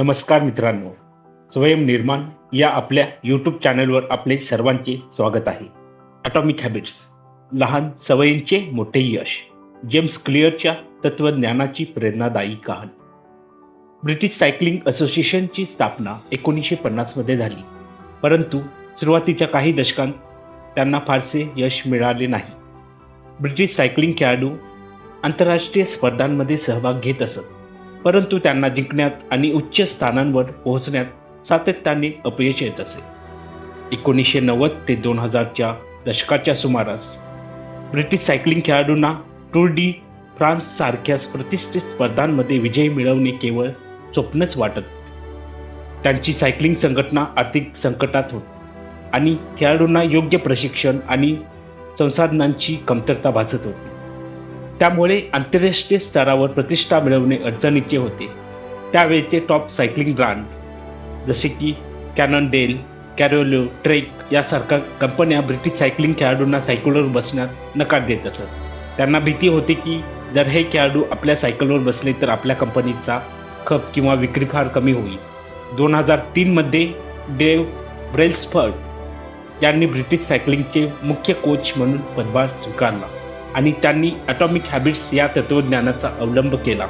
नमस्कार मित्रांनो, स्वयंनिर्माण या आपल्या यूट्यूब चॅनलवर आपले सर्वांचे स्वागत आहे. ॲटॉमिक हॅबिट्स, लहान सवयींचे मोठे यश. जेम्स क्लिअरच्या तत्वज्ञानाची प्रेरणादायी कहाणी. ब्रिटिश सायकलिंग असोसिएशनची स्थापना 1950 मध्ये झाली, परंतु सुरुवातीच्या काही दशकांत त्यांना फारसे यश मिळाले नाही. ब्रिटिश सायकलिंग खेळाडू आंतरराष्ट्रीय स्पर्धांमध्ये सहभाग घेत असत, परंतु त्यांना जिंकण्यात आणि उच्च स्थानांवर पोहोचण्यात सातत्याने अपयश येत असे. 1990 ते 2000च्या दशकाच्या सुमारास ब्रिटिश सायकलिंग खेळाडूंना टूर डी फ्रान्स सारख्या प्रतिष्ठित स्पर्धांमध्ये विजय मिळवणे केवळ स्वप्नच वाटत. त्यांची सायकलिंग संघटना आर्थिक संकटात होती आणि खेळाडूंना योग्य प्रशिक्षण आणि संसाधनांची कमतरता भासत होती. त्यामुळे आंतरराष्ट्रीय स्तरावर प्रतिष्ठा मिळवणे अडचणीचे होते. त्यावेळचे टॉप सायकलिंग ब्रँड जसे की कॅननडेल, कॅरोलो, ट्रेक यासारख्या कंपन्या ब्रिटिश सायकलिंग खेळाडूंना सायकलवर बसण्यात नकार देत असत. त्यांना भीती होती की जर हे खेळाडू आपल्या सायकलवर बसले तर आपल्या कंपनीचा खप किंवा विक्री फार कमी होईल. 2003 मध्ये डेव्ह ब्रेल्सफर्ड यांनी ब्रिटिश सायकलिंगचे मुख्य कोच म्हणून पदभार स्वीकारला आणि त्यांनी ॲटॉमिक हॅबिट्स या तत्त्वज्ञानाचा अवलंब केला.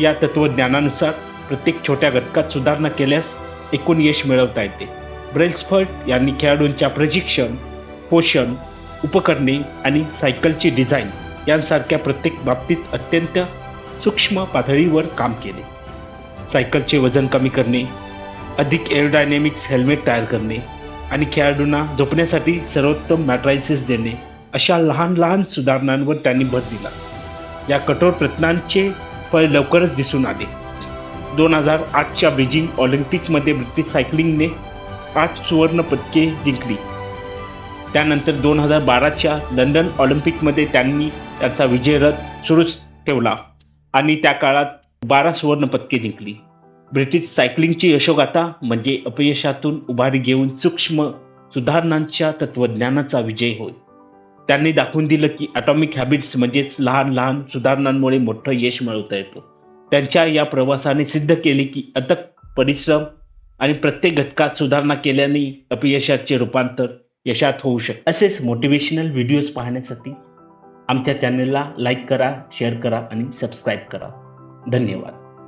या तत्त्वज्ञानानुसार प्रत्येक छोट्या घटकात सुधारणा केल्यास एकूण यश मिळवता येते. ब्रेल्सफर्ड यांनी खेळाडूंच्या प्रशिक्षण, पोषण, उपकरणे आणि सायकलची डिझाईन यांसारख्या प्रत्येक बाबतीत अत्यंत सूक्ष्म पातळीवर काम केले. सायकलचे वजन कमी करणे, अधिक एरोडायनॅमिक्स हेल्मेट तयार करणे आणि खेळाडूंना झोपण्यासाठी सर्वोत्तम मॅट्रायसेस देणे अशा लहान लहान सुधारणांवर त्यांनी भर दिला. या कठोर प्रयत्नांचे फळ लवकरच दिसून आले. 2008च्या बीजिंग ऑलिम्पिकमध्ये ब्रिटिश सायकलिंगने 8 सुवर्ण पदके जिंकली. त्यानंतर 2012च्या लंडन ऑलिम्पिकमध्ये त्यांनी त्यांचा विजयरथ सुरूच ठेवला आणि त्या काळात 12 सुवर्ण पदके जिंकली. ब्रिटिश सायकलिंगची यशोगाथा म्हणजे अपयशातून उभारी घेऊन सूक्ष्म सुधारणांच्या तत्त्वज्ञानाचा विजय होय. त्यांनी दाखवून दिलं की ॲटॉमिक हॅबिट्स म्हणजेच लहान लहान सुधारणांमुळे मोठं यश मिळवता येतं. त्यांच्या या प्रवासाने सिद्ध केले की अथक परिश्रम आणि प्रत्येक घटकात सुधारणा केल्याने अपयशाचे रूपांतर यशात होऊ शकते. असेच मोटिवेशनल व्हिडिओज पाहण्यासाठी आमच्या चॅनलला लाईक करा, शेअर करा आणि सबस्क्राईब करा. धन्यवाद.